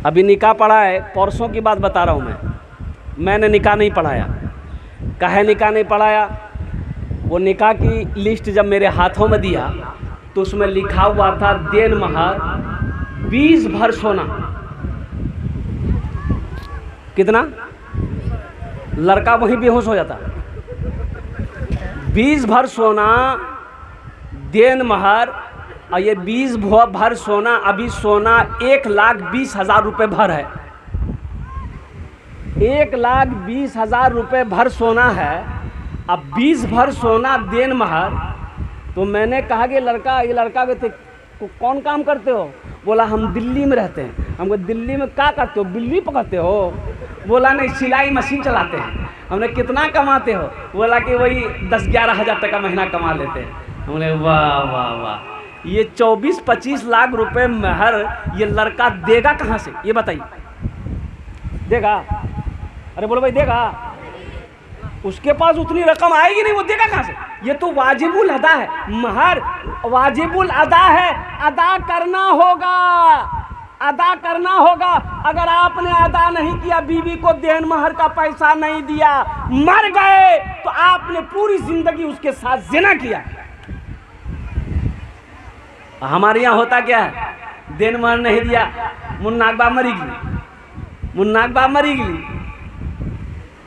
अभी निकाह पढ़ा है, परसों की बात बता रहा हूँ मैंने निकाह नहीं पढ़ाया। काहे निकाह नहीं पढ़ाया? वो निकाह की लिस्ट जब मेरे हाथों में दिया तो उसमें लिखा हुआ था देन महार 20 भर सोना। कितना? लड़का वहीं बेहोश हो जाता। 20 भर सोना देन महार, और ये 20 भर सोना, अभी सोना 1,20,000 रुपये भर है। 1,20,000 रुपये भर सोना है। अब 20 भर सोना देन महार। तो मैंने कहा कि ये लड़का वे कौन काम करते हो? बोला हम दिल्ली में रहते हैं। हमको दिल्ली में क्या करते हो? बिल्ली पकड़ते हो? बोला नहीं, सिलाई मशीन चलाते हैं। हमने कितना कमाते हो? बोला कि वही 10-11 हज़ार तक का महीना कमा लेते हैं। हमने वाह वाह वाह, ये 24-25 लाख रुपए महर ये लड़का देगा कहाँ से? ये बताइए, देगा? अरे बोलो भाई, देगा? उसके पास उतनी रकम आएगी नहीं, वो देगा कहाँ से? ये तो वाजिबुल अदा है, महर वाजिबुल अदा है, अदा करना होगा, अदा करना होगा। अगर आपने अदा नहीं किया, बीवी को देन महर का पैसा नहीं दिया, मर गए तो आपने पूरी जिंदगी उसके साथ जिना किया। हमारे यहाँ होता क्या है? देन महर नहीं दिया, मुन्नाक बाप मरी गई, मुन्नाक बाप मरी गई,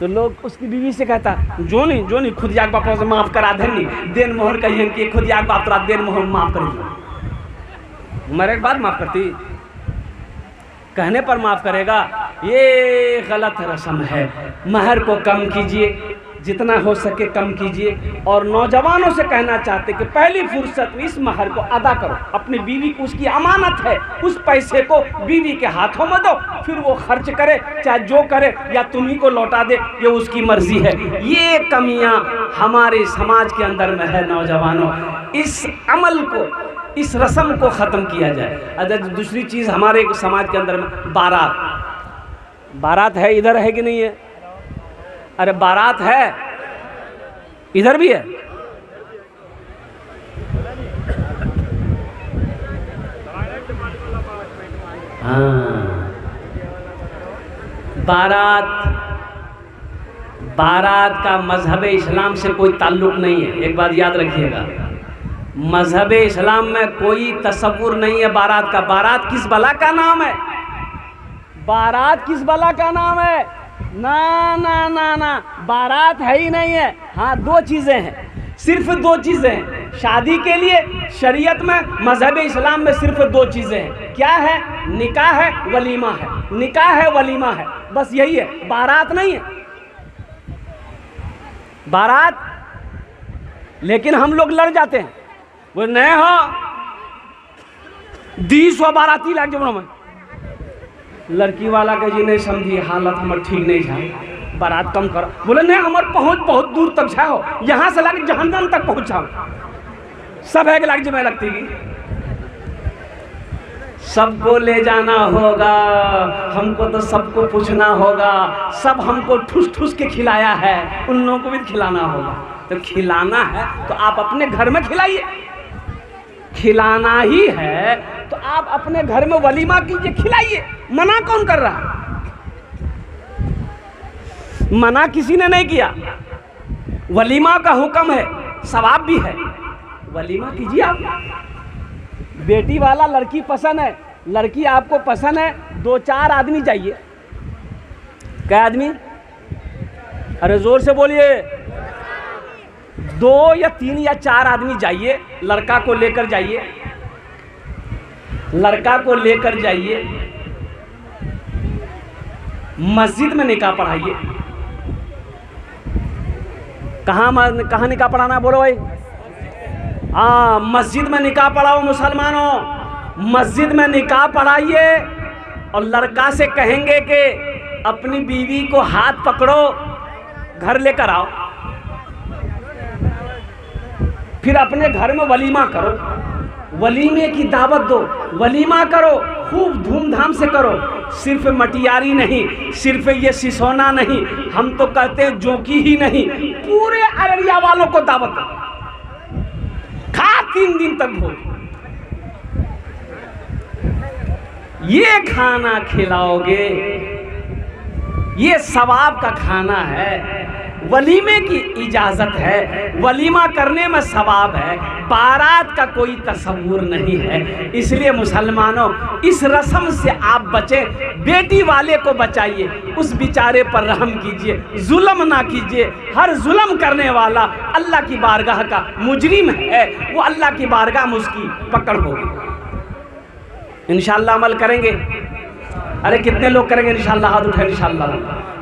तो लोग उसकी बीवी से कहता जो नहीं खुद याक बाप से माफ़ करा देनी, देन मोहर कहिए कि खुद याक बाप तोरा देन मोहर माफ़ करेगी। मरे के बाद माफ़ करती, कहने पर माफ़ करेगा। ये गलत रस्म है। महर को कम कीजिए, जितना हो सके कम कीजिए। और नौजवानों से कहना चाहते कि पहली फुर्सत में इस महर को अदा करो। अपनी बीवी को, उसकी अमानत है, उस पैसे को बीवी के हाथों में दो, फिर वो खर्च करे, चाहे जो करे, या तुम्ही को लौटा दे, ये उसकी मर्जी है। ये कमियां हमारे समाज के अंदर में है। नौजवानों, इस अमल को, इस रस्म को ख़त्म किया जाए। अगर दूसरी चीज़ हमारे समाज के अंदर में बारात है, इधर है कि नहीं है? अरे बारात है, इधर भी है। हाँ, बारात का मजहब इस्लाम से कोई ताल्लुक नहीं है। एक बात याद रखिएगा, मजहब इस्लाम में कोई तसव्वुर नहीं है बारात का। बारात किस बला का नाम है? बारात किस बला का नाम है? ना ना ना ना, बारात है ही नहीं है। हाँ, 2 चीज़ें हैं, सिर्फ 2 चीज़ें हैं शादी के लिए। शरीयत में, मजहब इस्लाम में सिर्फ 2 चीज़ें हैं। क्या है? निकाह है, वलीमा है। निकाह है, वलीमा है, बस यही है। बारात नहीं है, बारात। लेकिन हम लोग लड़ जाते हैं, वो नहीं हो 200 बाराती लाग जब में लड़की वाला के जी नहीं समझी, हालत हमार ठीक नहीं है, बारात कम करो। बोले नहीं, हमार पहुँच बहुत दूर तक जाओ, यहाँ से लाके जहन्नम तक पहुँचाओ। सब है कि लाग जब लगती है, सबको ले जाना होगा, हमको तो सबको पूछना होगा। सब हमको ठूस ठूस के खिलाया है, उन लोगों को भी खिलाना होगा। तो खिलाना है तो आप अपने घर में खिलाइए। खिलाना ही है तो आप अपने घर में वलीमा कीजिए, खिलाइए। मना कौन कर रहा? मना किसी ने नहीं किया। वलीमा का हुक्म है, सवाब भी है, वलीमा कीजिए आप। बेटी वाला लड़की पसंद है, लड़की आपको पसंद है, 2-4 आदमी चाहिए। क्या आदमी? अरे जोर से बोलिए। 2 या 3 या 4 आदमी जाइए, लड़का को लेकर जाइए, लड़का को लेकर जाइए, मस्जिद में निकाह पढ़ाइए। कहाँ निकाह पढ़ाना बोलो भाई? हाँ, मस्जिद में निकाह पढ़ाओ मुसलमानों, मस्जिद में निकाह पढ़ाइए। और लड़का से कहेंगे कि अपनी बीवी को हाथ पकड़ो, घर लेकर आओ, फिर अपने घर में वलीमा करो, वलीमे की दावत दो, वलीमा करो, खूब धूमधाम से करो। सिर्फ मटियारी नहीं, सिर्फ ये सिसोना नहीं, हम तो कहते जोकी ही नहीं, पूरे अररिया वालों को दावत दो। खा 3 दिन तक भोज। ये खाना खिलाओगे, ये सवाब का खाना है, वलीमे की इजाज़त है, वलीमा करने में सवाब है, बारात का कोई तस्वुर नहीं है। इसलिए मुसलमानों, इस रस्म से आप बचें, बेटी वाले को बचाइए, उस बेचारे पर रहम कीजिए, जुल्म ना कीजिए। हर जुल्म करने वाला अल्लाह की बारगाह का मुजरिम है, वो अल्लाह की बारगाह में उसकी पकड़ होगी। इंशाअल्लाह अमल करेंगे। अरे कितने लोग करेंगे इंशाअल्लाह? हाथ उठाए इंशाअल्लाह।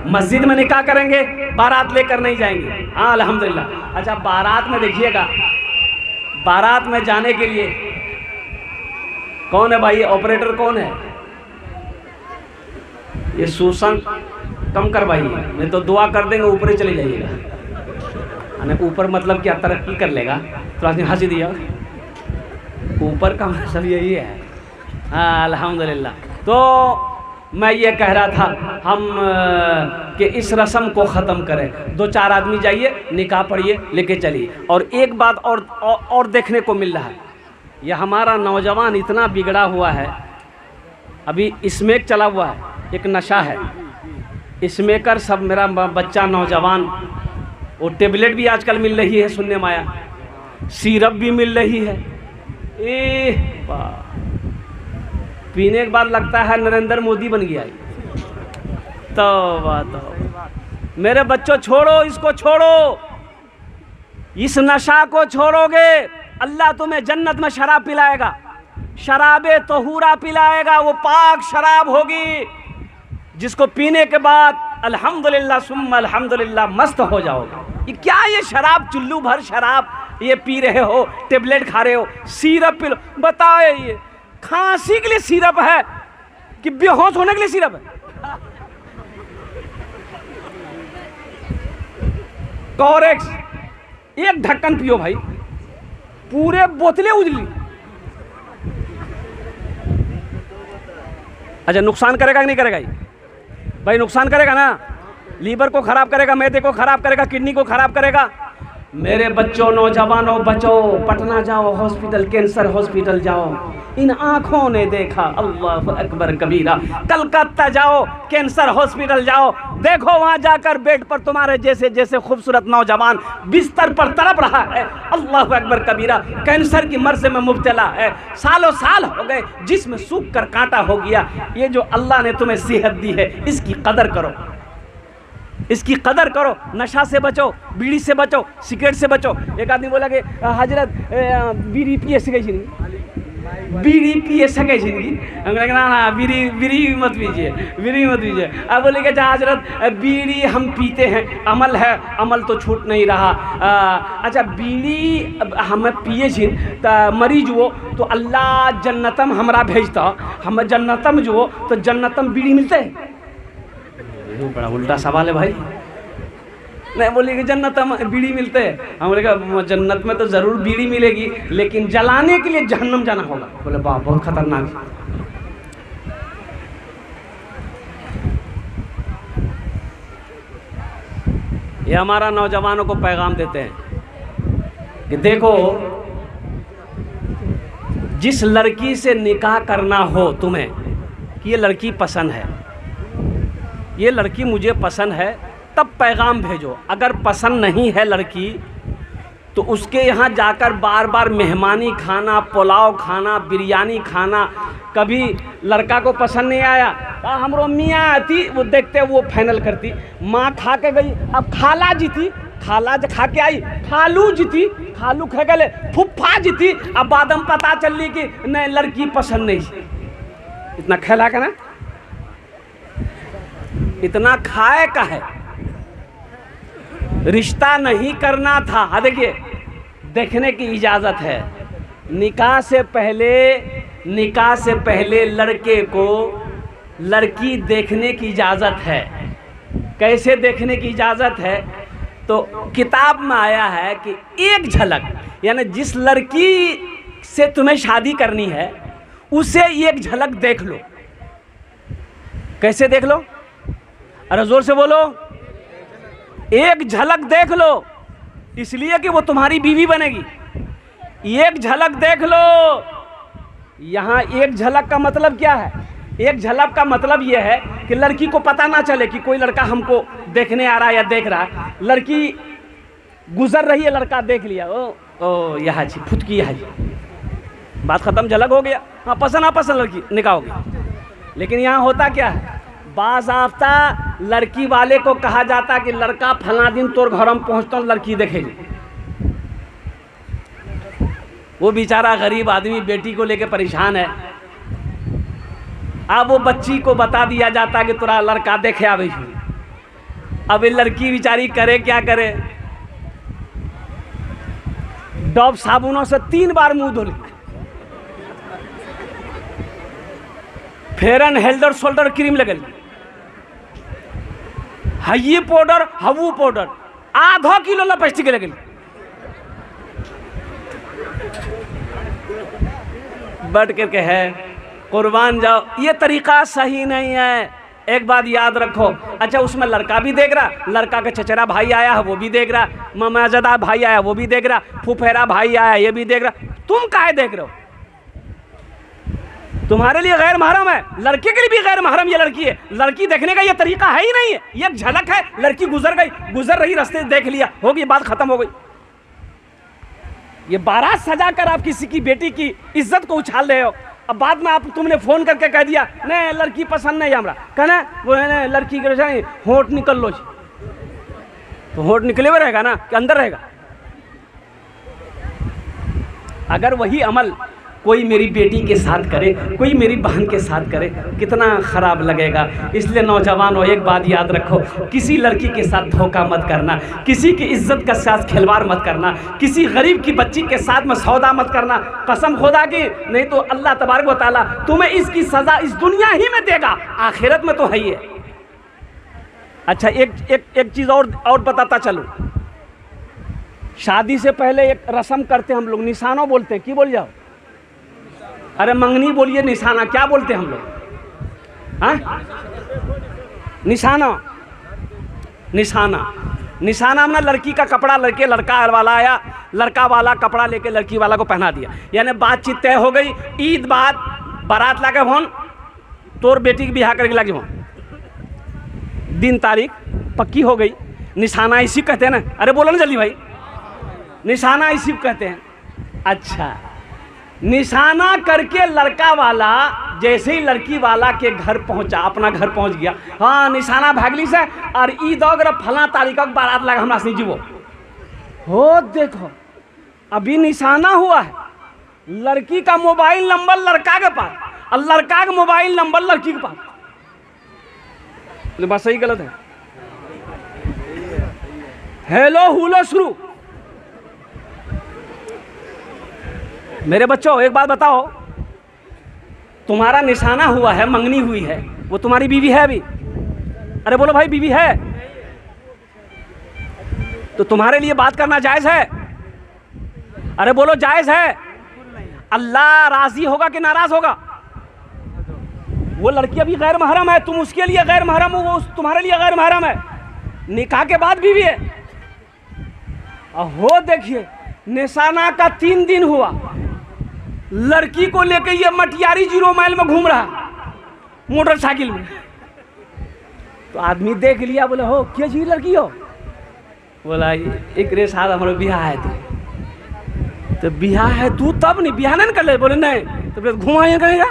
मस्जिद में निकाह करेंगे, बारात लेकर नहीं जाएंगे। हाँ अल्हम्दुलिल्लाह। अच्छा, बारात में देखिएगा, बारात में जाने के लिए कौन है भाई? ऑपरेटर कौन है? ये शोषण कम करवाइए, नहीं तो दुआ कर देंगे ऊपर ही चले जाइएगा। ऊपर मतलब क्या, तरक्की कर लेगा? तो आज हंसी दिया, ऊपर का मतलब यही है। हाँ अल्हम्दुलिल्लाह। तो मैं ये कह रहा था हम कि इस रस्म को ख़त्म करें। 2-4 आदमी जाइए, निकाह पढ़िए, लेके चलिए। और एक बात और देखने को मिल रहा है, यह हमारा नौजवान इतना बिगड़ा हुआ है। अभी स्मैक चला हुआ है, एक नशा है स्मैकर। सब मेरा बच्चा नौजवान, वो टेबलेट भी आजकल मिल रही है, सुनने में आया, सिरप भी मिल रही है। पीने के बाद लगता है नरेंद्र मोदी बन गया। तो मेरे बच्चों, छोड़ो इसको, छोड़ो इस नशा को। छोड़ोगे अल्लाह तुम्हें जन्नत में शराब पिलाएगा, शराबे तहूरा पिलाएगा, वो पाक शराब होगी जिसको पीने के बाद अल्हम्दुलिल्लाह सुम्मा अल्हम्दुलिल्लाह मस्त हो जाओगे। ये क्या, ये शराब, चुल्लू भर शराब ये पी रहे हो, टेबलेट खा रहे हो, सिरप पी लो। बताओ, ये खांसी के लिए सिरप है कि बेहोश होने के लिए सिरप है? कोरेक्स एक ढक्कन पियो भाई, पूरे बोतलें उजली। अच्छा, नुकसान करेगा कि नहीं करेगा? ये भाई नुकसान करेगा ना, लीवर को खराब करेगा, मैदे को खराब करेगा, किडनी को खराब करेगा। मेरे बच्चों, नौजवानों, बचो, पटना जाओ, हॉस्पिटल, कैंसर हॉस्पिटल जाओ। इन आँखों ने देखा, अल्लाह अकबर कबीरा। कलकत्ता जाओ, कैंसर हॉस्पिटल जाओ, देखो वहाँ जाकर बेड पर तुम्हारे जैसे जैसे खूबसूरत नौजवान बिस्तर पर तड़प रहा है, अल्लाह अकबर कबीरा, कैंसर की मर्ज में मुब्तला है, सालों साल हो गए, जिसमें सूख कर कांटा हो गया। ये जो अल्लाह ने तुम्हें सेहत दी है, इसकी कदर करो, इसकी कदर करो। नशा से बचो, बीड़ी से बचो, सिगरेट से बचो। एक आदमी बोला कि हजरत बीड़ी पिए सके नहीं, बीड़ी पिए सके नहीं, ना बीड़ी मत पीजिए, बीड़ी मत पीजिए। अब बोले कि हजरत बीड़ी हम पीते हैं, अमल है, अमल तो छूट नहीं रहा। अच्छा, बीड़ी हम पिए छिन तो मरीज हो तो अल्लाह जन्नतम हमरा भेजता, हम जन्नतम जो तो जन्नतम बीड़ी मिलते है? बड़ा उल्टा सवाल है भाई। नहीं, बोलिए कि जन्नत में बीड़ी मिलते हैं। हमने कहा जन्नत में तो ज़रूर बीड़ी मिलेगी, लेकिन जलाने के लिए जहन्नम जाना होगा। बोले वाह, बहुत खतरनाक है। ये हमारा नौजवानों को पैगाम देते हैं कि देखो, जिस लड़की से निकाह करना हो तुम्हें कि ये लड़की पसंद है, ये लड़की मुझे पसंद है, तब पैगाम भेजो। अगर पसंद नहीं है लड़की तो उसके यहाँ जाकर बार बार मेहमानी खाना, पुलाव खाना, बिरयानी खाना। कभी लड़का को पसंद नहीं आया, हमरो मियाँ आती, वो देखते वो फाइनल करती, माँ खा के गई, अब खाला जीती, खाला खा के आई, खालू जीती, खालू खा गए, फुफ्फा जीती, अब बाद में पता चली कि नहीं लड़की पसंद नहीं। इतना खेला का ना, इतना खाए का है, रिश्ता नहीं करना था। हाँ देखिए, देखने की इजाज़त है। निकाह से पहले लड़के को लड़की देखने की इजाज़त है। कैसे देखने की इजाज़त है? तो किताब में आया है कि एक झलक, यानी जिस लड़की से तुम्हें शादी करनी है उसे एक झलक देख लो। कैसे देख लो? अरे जोर से बोलो। एक झलक देख लो, इसलिए कि वो तुम्हारी बीवी बनेगी। एक झलक देख लो। यहाँ एक झलक का मतलब क्या है? एक झलक का मतलब यह है कि लड़की को पता ना चले कि कोई लड़का हमको देखने आ रहा है या देख रहा है। लड़की गुजर रही है, लड़का देख लिया, ओ यहाँ जी फुटकी, यहाँ जी, बात खत्म, झलक हो गया। हाँ पसंद ना पसंद लड़की, निकाह हो गया। लेकिन यहाँ होता क्या है, बाज़ाफ्ता लड़की वाले को कहा जाता कि लड़का फला दिन तोर घर में पहुँचता हूँ, लड़की देखेगी। वो बेचारा गरीब आदमी बेटी को लेके परेशान है। अब वो बच्ची को बता दिया जाता कि तोरा लड़का देखे आवे। अब ये लड़की बेचारी करे क्या करे, डब साबुनों से 3 बार मुंह धो ली, फेयर एंड हेल्डर शोल्डर क्रीम लगल, हई पाउडर हवू पाउडर, आधा किलो लिपस्टिक लगल। बढ़ करके है, कुर्बान जाओ, ये तरीका सही नहीं है। एक बात याद रखो, अच्छा उसमें लड़का भी देख रहा, लड़का का चचेरा भाई आया है वो भी देख रहा, मामाजादा भाई आया वो भी देख रहा, फुफेरा भाई आया ये भी देख रहा, तुम काहे देख रहे हो? तुम्हारे लिए गैर महरम है, लड़के के लिए भी गैर महरम ये लड़की है। लड़की देखने का ये तरीका है ही नहीं है, ये झलक है। लड़की गुजर गई, गुजर रही रास्ते देख लिया, होगी बात खत्म हो गई। ये बारात सजा कर आप किसी की बेटी की इज्जत को उछाल रहे हो। अब बाद में आप तुमने फोन करके कह दिया नहीं लड़की पसंद नहीं हमरा, कहना वो है लड़की के होंठ निकल लो, तो होंठ निकले हुए रहेगा ना कि अंदर रहेगा? अगर वही अमल कोई मेरी बेटी के साथ करे, कोई मेरी बहन के साथ करे, कितना ख़राब लगेगा। इसलिए नौजवानों एक बात याद रखो, किसी लड़की के साथ धोखा मत करना, किसी की इज्जत का साथ खिलवाड़ मत करना, किसी गरीब की बच्ची के साथ में सौदा मत करना, कसम खुदा की, नहीं तो अल्लाह तबारक व तआला तुम्हें इसकी सज़ा इस दुनिया ही में देगा, आखिरत में तो है ही है। अच्छा एक चीज़ और बताता चलो, शादी से पहले एक रस्म करते हम लोग, निशानों बोलते हैं, की बोल जाओ? अरे मंगनी बोलिए, निशाना क्या बोलते हैं हम लोग? हाँ निशाना, निशाना में लड़की का कपड़ा लड़के लड़का वाला आया, लड़का वाला कपड़ा लेके लड़की वाला को पहना दिया, यानी बातचीत तय हो गई। ईद बाद बारात लाके फोन तोर बेटी की ब्याह करके लगे फोन, दिन तारीख पक्की हो गई। निशाना इसी कहते हैं ना, अरे बोलो ना जल्दी भाई, निशाना इसी कहते हैं। अच्छा, निशाना करके लड़का वाला जैसे ही लड़की वाला के घर पहुंचा, अपना घर पहुंच गया, हाँ निशाना भागली से और ईद अगर फला तारीख का बारात लगा हमरा से जीवो हो। देखो अभी निशाना हुआ है, लड़की का मोबाइल नंबर लड़का के पास और लड़का का मोबाइल नंबर लड़की के पास। बात सही गलत है? हेलो हुलो शुरू। मेरे बच्चों एक बात बताओ, तुम्हारा निशाना हुआ है, मंगनी हुई है, वो तुम्हारी बीवी है अभी? अरे बोलो भाई, बीवी है तो तुम्हारे लिए बात करना जायज़ है? अरे बोलो जायज़ है? अल्लाह राजी होगा कि नाराज होगा? वो लड़की अभी गैर महरम है, तुम उसके लिए गैर महरम हो, वो तुम्हारे लिए गैर महरम है, निकाह के बाद बीवी है। हो देखिए, निशाना का 3 दिन हुआ, लड़की को लेके ये मटियारी 0 माइल में घूम रहा मोटरसाइकिल में। तो आदमी देख लिया, बोले हो क्या जी लड़की हो? बोला एक रे साथ हमारे बियाह है। तो बियाह है तू तब नहीं बियाह नहीं कर ले? बोले नहीं। तो फिर घुमाइए कहेगा,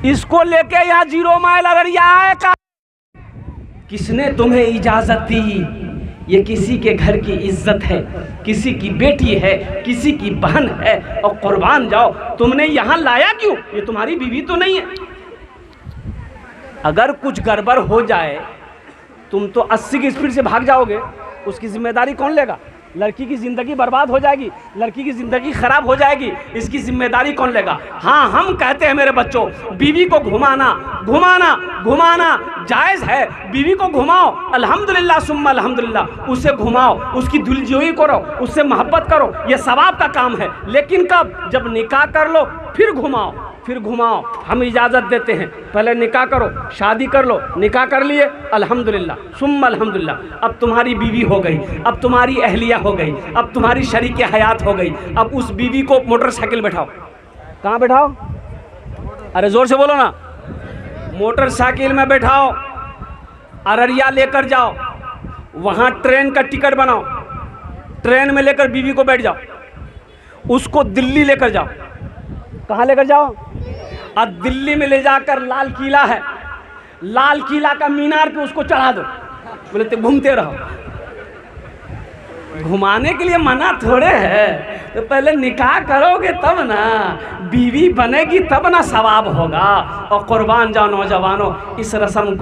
इसको लेके यहाँ 0 माइल अररिया आए का किसने तुम्हें इजाजत दी? ये किसी के घर की इज्जत है, किसी की बेटी है, किसी की बहन है, और कुर्बान जाओ तुमने यहाँ लाया क्यों? ये तुम्हारी बीवी तो नहीं है। अगर कुछ गड़बड़ हो जाए, तुम तो 80 की स्पीड से भाग जाओगे, उसकी जिम्मेदारी कौन लेगा? लड़की की ज़िंदगी बर्बाद हो जाएगी, लड़की की ज़िंदगी ख़राब हो जाएगी, इसकी जिम्मेदारी कौन लेगा? हाँ हम कहते हैं मेरे बच्चों, बीवी को घुमाना जायज़ है, बीवी को घुमाओ, अल्हम्दुलिल्लाह सुम्मा अल्हम्दुलिल्लाह, उसे घुमाओ, उसकी दिलजोई करो, उससे मोहब्बत करो, ये सवाब का काम है। लेकिन कब? जब निकाह कर लो फिर घुमाओ, हम इजाज़त देते हैं। पहले निकाह करो, शादी कर लो, निकाह कर लिए, अल्हम्दुलिल्लाह सुम्मा अल्हम्दुलिल्लाह, अब तुम्हारी बीवी हो गई, अब तुम्हारी अहलिया हो गई, अब तुम्हारी शरीक हयात हो गई। अब उस बीवी को मोटरसाइकिल बैठाओ, कहाँ बैठाओ? अरे जोर से बोलो ना। मोटरसाइकिल में बैठाओ, अररिया लेकर जाओ, वहाँ ट्रेन का टिकट बनाओ, ट्रेन में लेकर बीवी को बैठ जाओ, उसको दिल्ली लेकर जाओ। कहाँ लेकर जाओ? और दिल्ली में ले जाकर लाल किला है, लाल किला का मीनार पे उसको चढ़ा दो। बोले तो घूमते रहो। घुमाने के लिए मना थोड़े है, तो पहले निकाह करोगे तब ना, बीवी बनेगी तब ना सवाब होगा। और कुर्बान जाओ नौजवानों, इस रस्म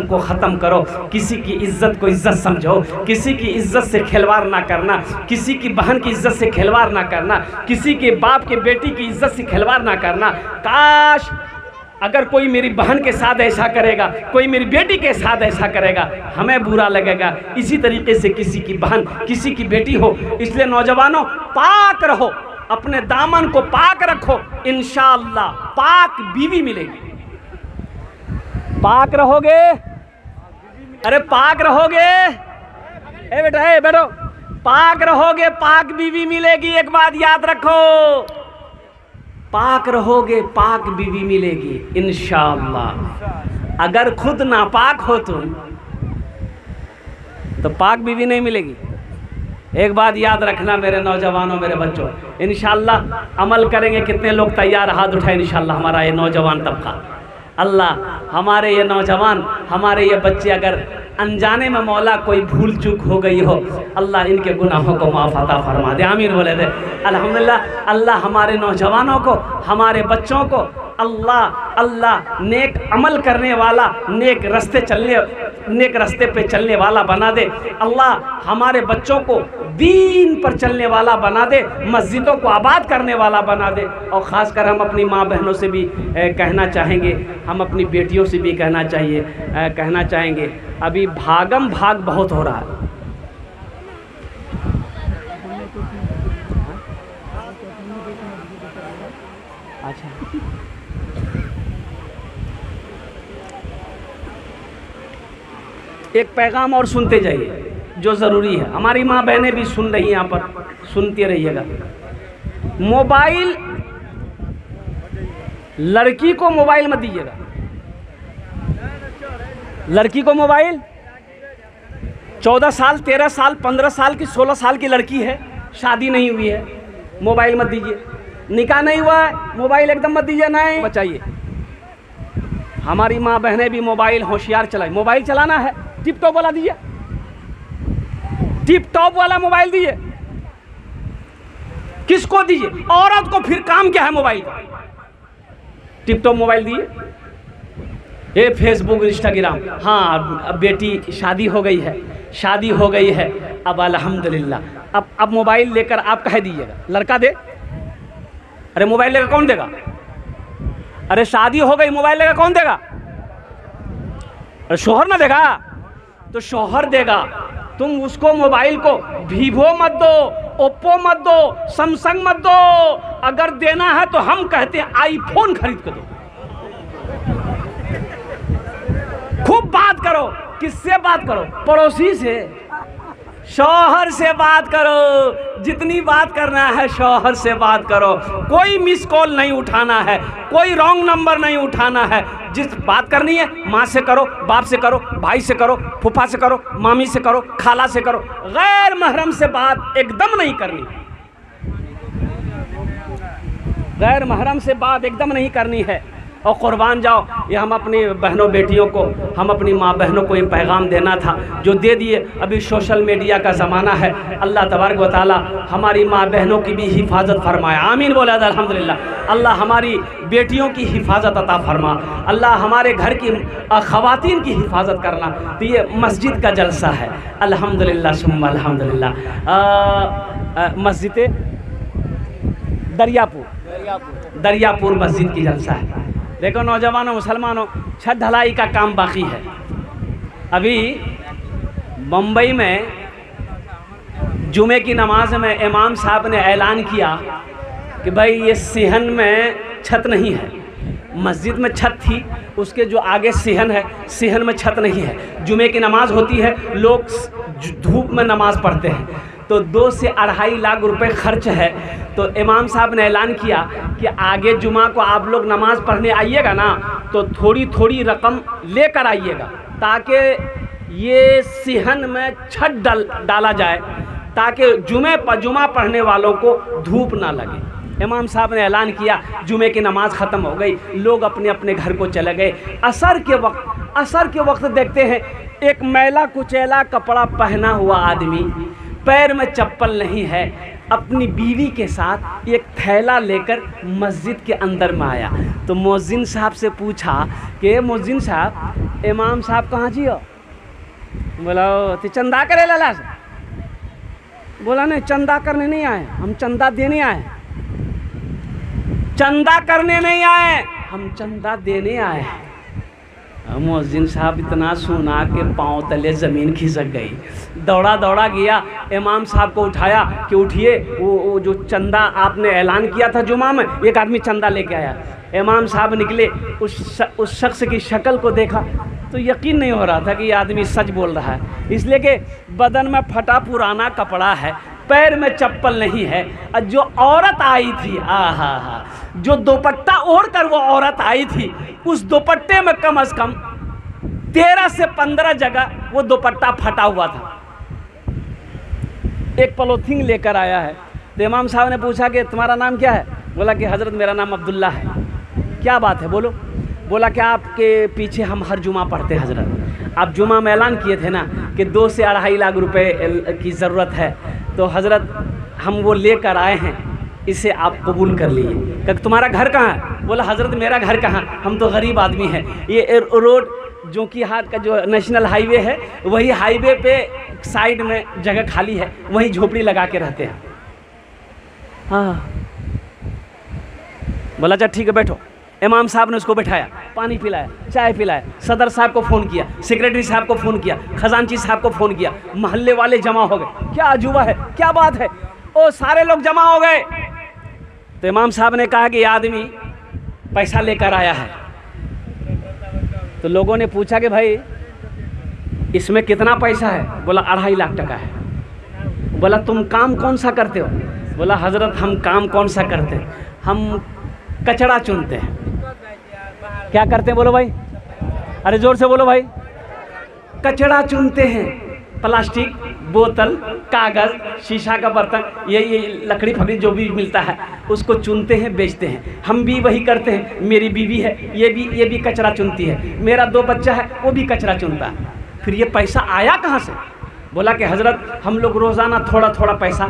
को ख़त्म करो। किसी की इज्जत को इज्जत समझो, किसी की इज्जत से खिलवाड़ ना करना, किसी की बहन की इज्जत से खिलवाड़ ना करना, किसी के बाप के बेटी की इज्जत से खिलवाड़ ना करना। काश अगर कोई मेरी बहन के साथ ऐसा करेगा, कोई मेरी बेटी के साथ ऐसा करेगा, हमें बुरा लगेगा। इसी तरीके से किसी की बहन, किसी की बेटी हो। इसलिए नौजवानों, पाक रहो, अपने दामन को पाक रखो, इंशाअल्लाह पाक बीवी मिलेगी। पाक रहोगे, अरे पाक रहोगे, ए बेटा, ए बैठो, पाक रहोगे पाक बीवी मिलेगी। एक बात याद रखो, पाक रहोगे पाक बीवी मिलेगी इंशाअल्लाह। अगर खुद नापाक हो तुम तो पाक बीवी नहीं मिलेगी। एक बात याद रखना मेरे नौजवानों, मेरे बच्चों, इंशाअल्लाह अमल करेंगे। कितने लोग तैयार हाथ उठाए? इंशाअल्लाह हमारा ये नौजवान तबका, अल्लाह हमारे ये नौजवान, हमारे ये बच्चे, अगर अनजाने में मौला कोई भूल चूक हो गई हो, अल्लाह इनके गुनाहों को माफ़ अता फरमा दे। आमीन बोले दे। अल्हम्दुलिल्लाह। अल्लाह हमारे नौजवानों को, हमारे बच्चों को अल्लाह नेक अमल करने वाला, नेक रास्ते पे चलने वाला बना दे। अल्लाह हमारे बच्चों को दीन पर चलने वाला बना दे, मस्जिदों को आबाद करने वाला बना दे। और ख़ासकर हम अपनी माँ बहनों से भी कहना चाहेंगे, हम अपनी बेटियों से भी कहना चाहेंगे, अभी भागम भाग बहुत हो रहा है। अच्छा, एक पैगाम और सुनते जाइए जो ज़रूरी है। हमारी माँ बहनें भी सुन रही हैं, यहाँ पर सुनते रहिएगा। मोबाइल, लड़की को मोबाइल मत दीजिएगा। लड़की को मोबाइल, 14 साल, 13 साल, 15 साल की, 16 साल की लड़की है, शादी नहीं हुई है, मोबाइल मत दीजिए। निकाह नहीं हुआ है, मोबाइल एकदम मत दीजिए, नहीं बचाइए। हमारी माँ बहनें भी मोबाइल होशियार चलाए। मोबाइल चलाना है, टिप टॉप वाला दीजिए, टिप टॉप वाला मोबाइल दीजिए। किसको दीजिए? औरत को। फिर काम क्या है मोबाइल का? टिप टॉप मोबाइल दीजिए। ये फेसबुक, इंस्टाग्राम, हाँ अब बेटी शादी हो गई है, अब अल्हम्दुलिल्लाह। अब मोबाइल लेकर आप कह दीजिएगा, लड़का दे। अरे मोबाइल लेकर कौन देगा? अरे शादी हो गई, मोबाइल लेकर कौन देगा? अरे शोहर ना देगा तो शोहर देगा। तुम उसको मोबाइल को वीवो मत दो, ओप्पो मत दो, सैमसंग मत दो। अगर देना है तो हम कहते हैं आईफोन खरीद कर दो। खूब बात करो। किससे बात करो? पड़ोसी से, शौहर से बात करो। जितनी बात करना है शौहर से बात करो। कोई मिस कॉल नहीं उठाना है, कोई रॉन्ग नंबर नहीं उठाना है। जिस बात करनी है माँ से करो, बाप से करो, भाई से करो, फूफा से करो, मामी से करो, खाला से करो। गैर महरम से बात एकदम नहीं करनी। गैर महरम से बात एकदम नहीं करनी है। और कुर्बान जाओ, ये हम अपनी बहनों बेटियों को, हम अपनी माँ बहनों को ये पैगाम देना था जो दे दिए। अभी सोशल मीडिया का ज़माना है। अल्लाह तबारक व तआला हमारी माँ बहनों की भी हिफाजत फरमाए। आमीन बोला जाए अल्हम्दुलिल्लाह। अल्लाह हमारी बेटियों की हिफाजत अता फरमा। अल्लाह हमारे घर की ख़वातीन की हिफाजत करना। तो ये मस्जिद का जलसा है, अल्हम्दुलिल्लाह सुम्मा अल्हम्दुलिल्लाह। मस्जिद दरियापुर मस्जिद की जलसा है। देखो नौजवानों, मुसलमानों, छत ढलाई का काम बाकी है। अभी मुंबई में जुमे की नमाज में इमाम साहब ने ऐलान किया कि भाई ये सिहन में छत नहीं है। मस्जिद में छत थी, उसके जो आगे सिहन है, सिहन में छत नहीं है। जुमे की नमाज होती है, लोग धूप में नमाज पढ़ते हैं, तो 2 से 2.5 लाख रुपए खर्च है। तो इमाम साहब ने ऐलान किया कि आगे जुमा को आप लोग नमाज़ पढ़ने आइएगा ना, तो थोड़ी थोड़ी रकम लेकर आइएगा, ताकि ये सिहन में छत डाला जाए, ताकि जुमा पढ़ने वालों को धूप ना लगे। इमाम साहब ने ऐलान किया, जुमे की नमाज़ ख़त्म हो गई, लोग अपने अपने घर को चले गए। असर के वक्त देखते हैं एक मैला कुचैला कपड़ा पहना हुआ आदमी, पैर में चप्पल नहीं है, अपनी बीवी के साथ एक थैला लेकर मस्जिद के अंदर में आया। तो मुअज्जिन साहब से पूछा कि मुअज्जिन साहब, इमाम साहब कहाँ जी हो? बोला तो चंदा करे लाला से। बोला नहीं, चंदा करने नहीं आए हम, चंदा देने आए। चंदा करने नहीं आए हम, चंदा देने आए। मुअज्जिन साहब इतना सुना के पाँव तले ज़मीन खिसक गई। दौड़ा गया, इमाम साहब को उठाया कि उठिए, वो जो चंदा आपने ऐलान किया था जुमा में, एक आदमी चंदा लेके आया। इमाम साहब निकले, उस शख्स की शक्ल को देखा तो यकीन नहीं हो रहा था कि ये आदमी सच बोल रहा है, इसलिए कि बदन में फटा पुराना कपड़ा है, पैर में चप्पल नहीं है। और जो औरत आई थी, आहा, जो दुपट्टा ओढ़ कर वो औरत आई थी, उस दुपट्टे में कम से कम 13 से 15 जगह वो दुपट्टा फटा हुआ था। एक पॉलीथीन लेकर आया है। तो इमाम साहब ने पूछा कि तुम्हारा नाम क्या है? बोला कि हज़रत मेरा नाम अब्दुल्ला है। क्या बात है, बोलो। बोला कि आपके पीछे हम हर जुमा पढ़ते हैं हज़रत, आप जुमा में ऐलान किए थे ना कि 2 से 2.5 लाख रुपए की ज़रूरत है, तो हज़रत हम वो लेकर आए हैं, इसे आप कबूल कर लीजिए। कि तुम्हारा घर कहाँ है? बोला हज़रत मेरा घर कहाँ, हम तो गरीब आदमी हैं। ये रोड जो कि हाथ का जो नेशनल हाईवे है, वही हाईवे पे साइड में जगह खाली है, वहीं झोपड़ी लगा के रहते हैं। हाँ, बोला अच्छा ठीक है बैठो। इमाम साहब ने उसको बैठाया, पानी पिलाया, चाय पिलाया, सदर साहब को फ़ोन किया, सेक्रेटरी साहब को फ़ोन किया, खजांची साहब को फ़ोन किया, मोहल्ले वाले जमा हो गए। क्या अजूबा है, क्या बात है, ओ सारे लोग जमा हो गए। तो इमाम साहब ने कहा कि ये आदमी पैसा लेकर आया है। तो लोगों ने पूछा कि भाई इसमें कितना पैसा है? बोला 2.5 लाख टका है। बोला तुम काम कौन सा करते हो? बोला हज़रत हम काम कौन सा करते हैं, हम कचरा चुनते हैं। क्या करते हैं बोलो भाई, अरे ज़ोर से बोलो भाई। कचरा चुनते हैं, प्लास्टिक, बोतल, कागज़, शीशा का बर्तन, ये लकड़ी फकड़ी जो भी मिलता है उसको चुनते हैं, बेचते हैं। हम भी वही करते हैं। मेरी बीवी है, ये भी कचरा चुनती है। मेरा 2 बच्चा है, वो भी कचरा चुनता है। फिर ये पैसा आया कहाँ से? बोला कि हज़रत हम लोग रोज़ाना थोड़ा थोड़ा पैसा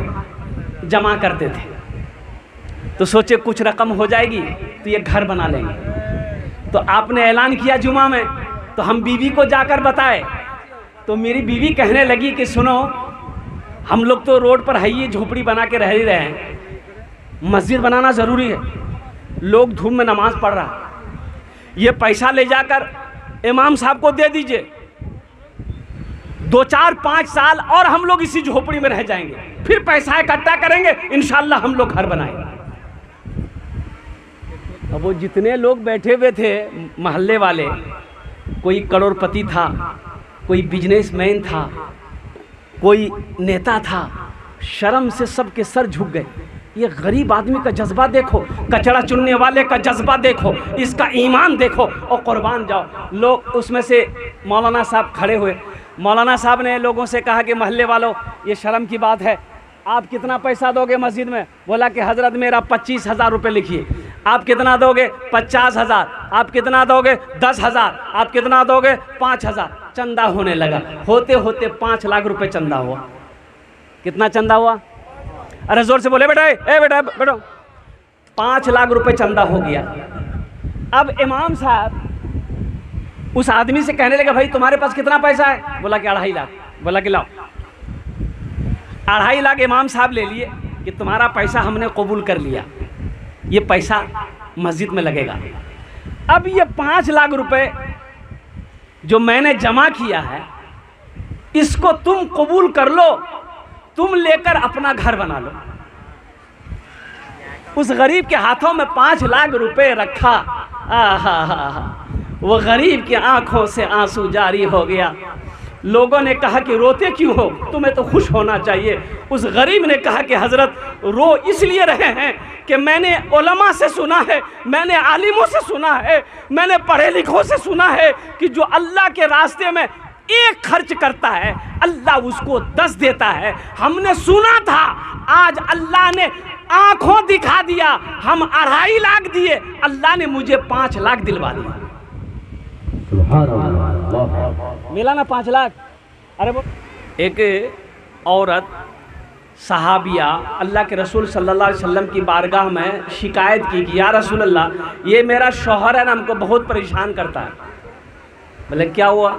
जमा करते थे, तो सोचे कुछ रकम हो जाएगी तो ये घर बना लेंगे। तो आपने ऐलान किया जुमा में, तो हम बीवी को जाकर बताए। तो मेरी बीवी कहने लगी कि सुनो, हम लोग तो रोड पर है, ये झोपड़ी बना के रह ही रहे हैं, मस्जिद बनाना ज़रूरी है, लोग धूम में नमाज़ पढ़ रहा, ये पैसा ले जाकर इमाम साहब को दे दीजिए, 2, 4, 5 साल और हम लोग इसी झोपड़ी में रह जाएंगे, फिर पैसा इकट्ठा करेंगे, इंशाल्लाह हम लोग घर बनाएंगे। अब वो जितने लोग बैठे हुए थे मोहल्ले वाले, कोई करोड़पति था, कोई बिजनेसमैन था, कोई नेता था, शर्म से सबके सर झुक गए। ये गरीब आदमी का जज्बा देखो, कचरा चुनने वाले का जज्बा देखो, इसका ईमान देखो और कुर्बान जाओ। लोग उसमें से मौलाना साहब खड़े हुए। मौलाना साहब ने लोगों से कहा कि मोहल्ले वालों, ये शर्म की बात है, आप कितना पैसा दोगे मस्जिद में? बोला कि हज़रत मेरा 25,000 रुपये लिखिए। आप कितना दोगे? 50,000। आप कितना दोगे? 10,000। आप कितना दोगे? 5,000। चंदा होने लगा, होते होते 5 लाख रुपए चंदा हुआ। कितना चंदा हुआ? अरे जोर से बोले बेटा, ए बेटा बैठो। 5 लाख रुपए चंदा हो गया। अब इमाम साहब उस आदमी से कहने लगे, भाई तुम्हारे पास कितना पैसा है? बोला कि 2.5 लाख। बोला कि लाओ। 2.5 लाख इमाम साहब ले लिए कि तुम्हारा पैसा हमने कबूल कर लिया, ये पैसा मस्जिद में लगेगा। अब ये 5 लाख रुपए जो मैंने जमा किया है, इसको तुम कबूल कर लो, तुम लेकर अपना घर बना लो। उस गरीब के हाथों में 5 लाख रुपए रखा। आहा, वो गरीब की आंखों से आंसू जारी हो गया। लोगों ने कहा कि रोते क्यों हो, तुम्हें तो खुश होना चाहिए। उस गरीब ने कहा कि हज़रत रो इसलिए रहे हैं कि मैंने उलमा से सुना है, मैंने आलिमों से सुना है, मैंने पढ़े लिखों से सुना है कि जो अल्लाह के रास्ते में एक खर्च करता है अल्लाह उसको 10 देता है। हमने सुना था, आज अल्लाह ने आंखों दिखा दिया, हम 2.5 लाख दिए, अल्लाह ने मुझे 5 लाख दिलवा दिया। मिला ना 5 लाख। अरे वो एक औरत सहाबिया अल्लाह के रसूल सल्लल्लाहु अलैहि वसल्लम की बारगाह में शिकायत की कि या रसूल अल्लाह, ये मेरा शौहर है ना, हमको बहुत परेशान करता है। बोले क्या हुआ?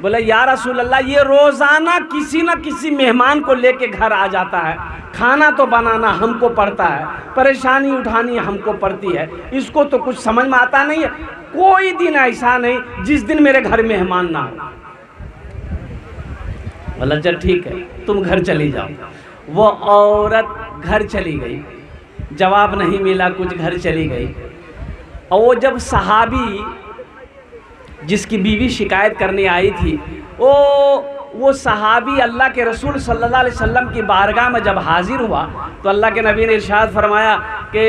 बोले या रसूल अल्लाह, ये रोज़ाना किसी न किसी मेहमान को लेके घर आ जाता है, खाना तो बनाना हमको पड़ता है, परेशानी उठानी हमको पड़ती है, इसको तो कुछ समझ में आता नहीं है। कोई दिन ऐसा नहीं जिस दिन मेरे घर मेहमान ना हो। बोला चल ठीक है, तुम घर चली जाओ। वो औरत घर चली गई, जवाब नहीं मिला, कुछ घर चली गई। और वो जब सहाबी जिसकी बीवी शिकायत करने आई थी, वो सहाबी अल्लाह के रसूल सल्लल्लाहु अलैहि वसल्लम की बारगाह में जब हाजिर हुआ तो अल्लाह के नबी ने इरशाद फरमाया कि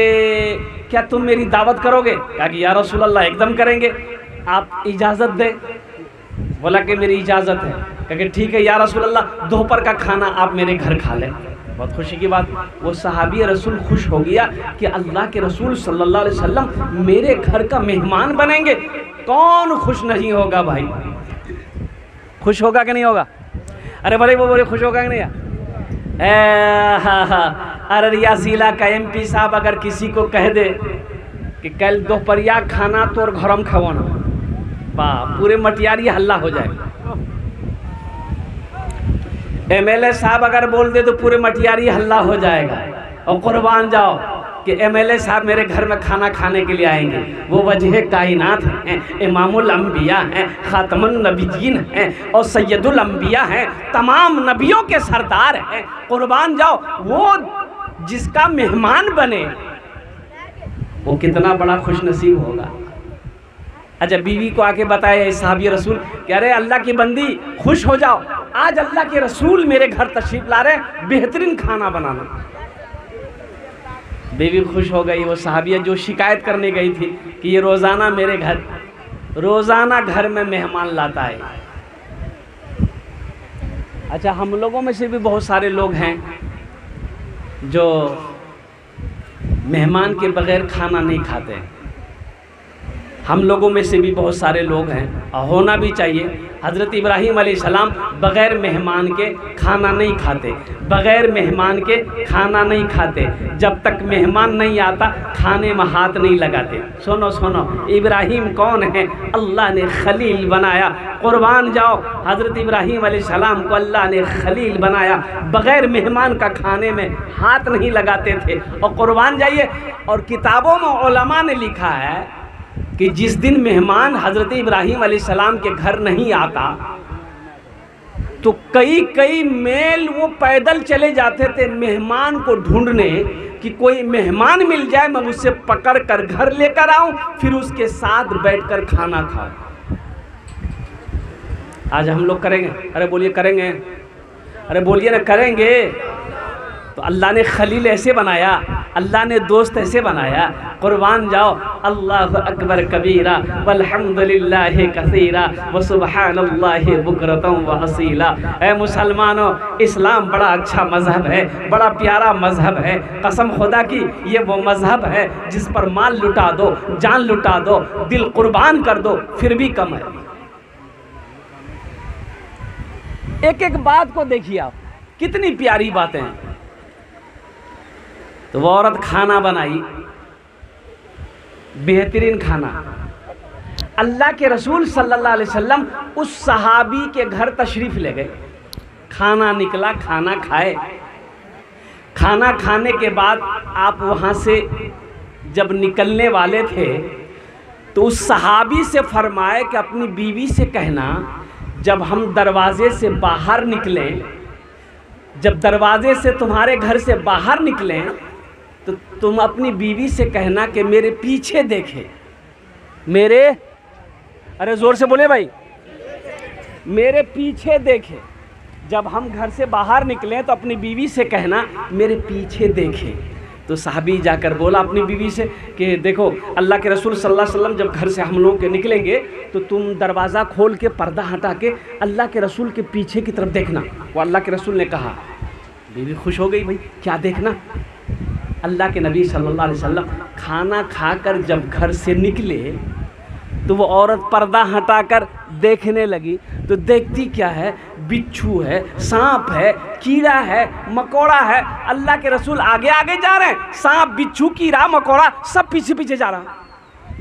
क्या तुम मेरी दावत करोगे? कहा कि या रसूल अल्लाह एकदम करेंगे, आप इजाज़त दें। बोला कि मेरी इजाज़त है। कहा कि ठीक है या रसूल अल्लाह, दोपहर का खाना आप मेरे घर खा लें। बहुत खुशी की बात, वो सहाबी रसूल खुश हो गया कि अल्लाह के रसूल सल्लल्लाहु अलैहि वसल्लम मेरे घर का मेहमान बनेंगे। कौन खुश नहीं होगा भाई? खुश होगा कि नहीं होगा? अरे बोले वो बोले खुश होगा कि नहीं? अररिया ज़िला का MP साहब अगर किसी को कह दे कि कल दोपहरिया खाना तो और घरम खवाना, वाह, पूरे मटियारी हल्ला हो जाएगा। MLA साहब अगर बोल दे तो पूरे मटियारी हल्ला हो जाएगा। और कुर्बान जाओ कि MLA साहब मेरे घर में खाना खाने के लिए आएंगे। वो वजह कायनात हैं, इमामुल अंबिया हैं, खातमुन नबीयीन हैं और सैयदुल अंबिया हैं, तमाम नबियों के सरदार हैं। कुर्बान जाओ, वो जिसका मेहमान बने वो कितना बड़ा खुश नसीब होगा। अच्छा, बीवी को आके बताया साहबी रसूल कि अरे अल्लाह की बंदी खुश हो जाओ, आज अल्लाह के रसूल मेरे घर तशरीफ ला रहे हैं, बेहतरीन खाना बनाना। बीवी खुश हो गई। वो साहबिया जो शिकायत करने गई थी कि ये रोज़ाना मेरे घर, रोज़ाना घर में मेहमान लाता है। अच्छा, हम लोगों में से भी बहुत सारे लोग हैं जो मेहमान के बगैर खाना नहीं खाते। हम लोगों में से भी बहुत सारे लोग हैं, और होना भी चाहिए। हज़रत इब्राहीम अलैहिस्सलाम बग़ैर मेहमान के खाना नहीं खाते, बग़ैर मेहमान के खाना नहीं खाते। जब तक मेहमान नहीं आता खाने में हाथ नहीं लगाते। सुनो सुनो, इब्राहीम कौन है? अल्लाह ने खलील बनाया। कुर्बान जाओ, हज़रत इब्राहीम अलैहिस्सलाम को अल्लाह ने खलील बनाया, बग़ैर मेहमान का खाने में हाथ नहीं लगाते थे। और कुर्बान जाइए, और किताबों में उलमा ने लिखा है कि जिस दिन मेहमान हज़रत इब्राहीम अलैहिस्सलाम के घर नहीं आता तो कई मेल वो पैदल चले जाते थे मेहमान को ढूंढने कि कोई मेहमान मिल जाए, मैं उससे पकड़ कर घर लेकर आऊं, फिर उसके साथ बैठकर खाना खाऊं। आज हम लोग करेंगे? अरे बोलिए करेंगे, अरे बोलिए ना करेंगे। तो अल्लाह ने खलील ऐसे बनाया, अल्लाह ने दोस्त ऐसे बनाया। कुर्बान जाओ, अल्लाहु अकबर कबीरा वल्हम्दुलिल्लाहि कसीरा व सुब्हानल्लाहि बुकरतम व असीला। ऐ मुसलमानों, इस्लाम बड़ा अच्छा मज़हब है, बड़ा प्यारा मज़हब है। कसम खुदा की ये वो मज़हब है जिस पर माल लुटा दो, जान लुटा दो, दिल कुर्बान कर दो, फिर भी कम है। एक एक बात को देखिए आप, कितनी प्यारी बातें हैं। तो वो औरत खाना बनाई, बेहतरीन खाना। अल्लाह के रसूल सल्लल्लाहु अलैहि वसल्लम उस सहाबी के घर तशरीफ़ ले गए। खाना निकला, खाना खाए। खाना खाने के बाद आप वहाँ से जब निकलने वाले थे तो उस सहाबी से फरमाए कि अपनी बीवी से कहना, जब हम दरवाज़े से बाहर निकलें, जब दरवाज़े से तुम्हारे घर से बाहर निकलें तो तुम अपनी बीवी से कहना कि मेरे पीछे देखे, मेरे, अरे ज़ोर से बोले भाई, मेरे पीछे देखे। जब हम घर से बाहर निकले तो अपनी बीवी से कहना मेरे पीछे देखे। तो साहबी जाकर बोला अपनी बीवी से कि देखो अल्लाह के रसूल सल्लल्लाहु अलैहि वसल्लम जब घर से हम लोग के निकलेंगे तो तुम दरवाज़ा खोल के पर्दा हटा के अल्लाह के रसूल के पीछे की तरफ देखना। वो अल्लाह के रसूल ने कहा। बीवी खुश हो गई, भाई क्या देखना। अल्लाह के नबी सल्लल्लाहु अलैहि वसल्लम खाना खाकर जब घर से निकले तो वो औरत पर्दा हटाकर देखने लगी। तो देखती क्या है, बिच्छू है, सांप है, कीड़ा है, मकोड़ा है। अल्लाह के रसूल आगे आगे जा रहे हैं, सांप, बिच्छू, कीड़ा, मकोड़ा सब पीछे पीछे जा रहा।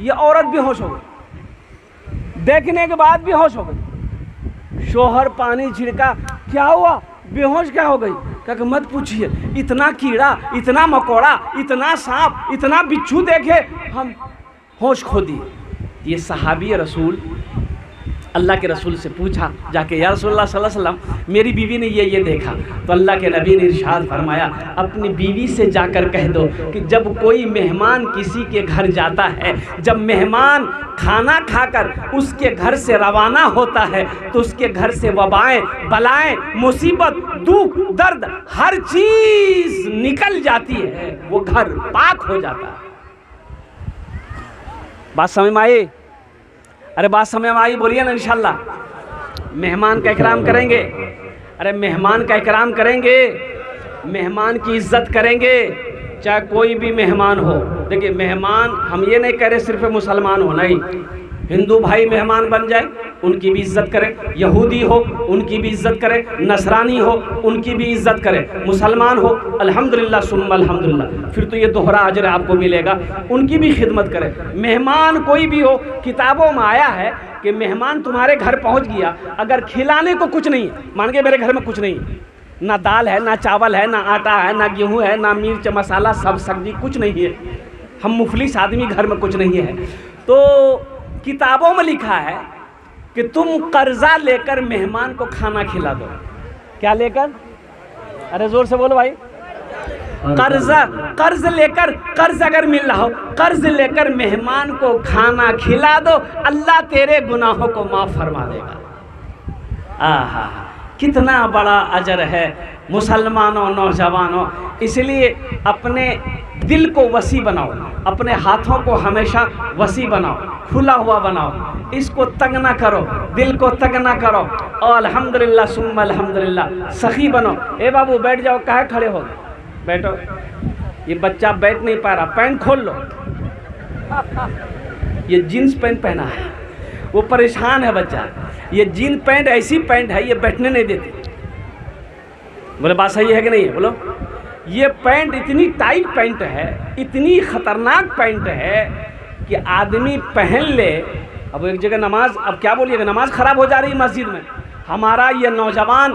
ये औरत बेहोश हो गई, देखने के बाद बेहोश हो गई। शोहर पानी छिड़का, क्या हुआ, बेहोश क्या हो गई। कहा मत पूछिए, इतना कीड़ा, इतना मकोड़ा, इतना सांप, इतना बिच्छू देखे हम होश खो दिए। ये सहाबी रसूल अल्लाह के रसूल से पूछा जाके, या रसूलल्लाह सल्लल्लाहु अलैहि वसल्लम मेरी बीवी ने ये देखा। तो अल्लाह के नबी ने इरशाद फरमाया अपनी बीवी से जाकर कह दो कि जब कोई मेहमान किसी के घर जाता है, जब मेहमान खाना खाकर उसके घर से रवाना होता है तो उसके घर से वबाएं, बलाएं, मुसीबत, दुख, दर्द हर चीज़ निकल जाती है, वो घर पाक हो जाता है। बात समझ में आई? अरे बात समझ में आई? बोलिए ना इंशाल्लाह। मेहमान का इकराम करेंगे, अरे मेहमान का इकराम करेंगे, मेहमान की इज्जत करेंगे, चाहे कोई भी मेहमान हो। देखिए मेहमान, हम ये नहीं कह रहे सिर्फ मुसलमान हो, नहीं, हिंदू भाई मेहमान बन जाए उनकी भी इज्जत करें, यहूदी हो उनकी भी इज्जत करें, नसरानी हो उनकी भी इज्जत करें, मुसलमान हो अल्हम्दुलिल्लाह सुम्मा अल्हम्दुलिल्लाह, फिर तो ये दोहरा अजर आपको मिलेगा, उनकी भी खिदमत करें। मेहमान कोई भी हो, किताबों में आया है कि मेहमान तुम्हारे घर पहुंच गया, अगर खिलाने को कुछ नहीं है, मान के मेरे घर में कुछ नहीं है, ना दाल है, ना चावल है, ना आटा है, ना गेहूँ है, ना मिर्च मसाला, सब सब्जी कुछ नहीं है, हम मुफलिस आदमी, घर में कुछ नहीं है, तो किताबों में लिखा है कि तुम कर्जा लेकर मेहमान को खाना खिला दो। क्या लेकर? अरे जोर से बोलो भाई। कर्ज लेकर, कर्ज अगर मिल रहा हो, कर्ज लेकर मेहमान को खाना खिला दो, अल्लाह तेरे गुनाहों को माफ़ फरमा देगा। आहा, कितना बड़ा अजर है मुसलमानों, नौजवानों। इसलिए अपने दिल को वसी बनाओ, अपने हाथों को हमेशा वसी बनाओ, खुला हुआ बनाओ, इसको तंग ना करो, दिल को तंग ना करो, और अल्हम्दुलिल्लाह सुम्मा अल्हम्दुलिल्लाह सखी बनो। ए बाबू बैठ जाओ, काहे खड़े हो, बैठो। ये बच्चा बैठ नहीं पा रहा, पैंट खोल लो। ये जीन्स पैंट पहना है, वो परेशान है बच्चा। ये जीन पैंट ऐसी पैंट है, ये बैठने नहीं देती। बोले बात सही है कि नहीं है? बोलो। ये पैंट इतनी टाइट पैंट है, इतनी ख़तरनाक पैंट है कि आदमी पहन ले। अब एक जगह नमाज, अब क्या बोलिएगा, नमाज ख़राब हो जा रही है मस्जिद में। हमारा ये नौजवान,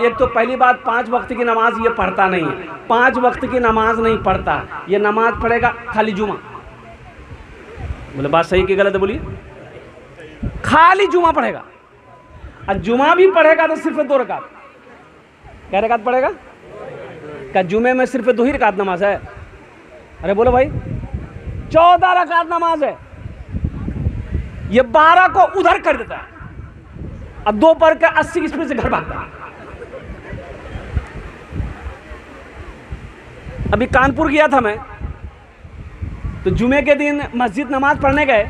एक तो पहली बात 5 वक्त की नमाज ये पढ़ता नहीं है, 5 वक्त की नमाज नहीं पढ़ता, ये नमाज पढ़ेगा खाली जुमा। बोले बात सही कि गलत है? बोलिए। खाली जुमा पढ़ेगा, और जुमा भी पढ़ेगा तो सिर्फ 2 रकात। क्या रकात पढ़ेगा? क्या जुमे में सिर्फ 2 ही रकात नमाज है? अरे बोलो भाई, 14 रकात नमाज है। ये 12 को उधर कर देता है, अब 2 पढ़ के 80 स्पीड से घर भागता है। अभी कानपुर गया था मैं, तो जुमे के दिन मस्जिद नमाज पढ़ने गए,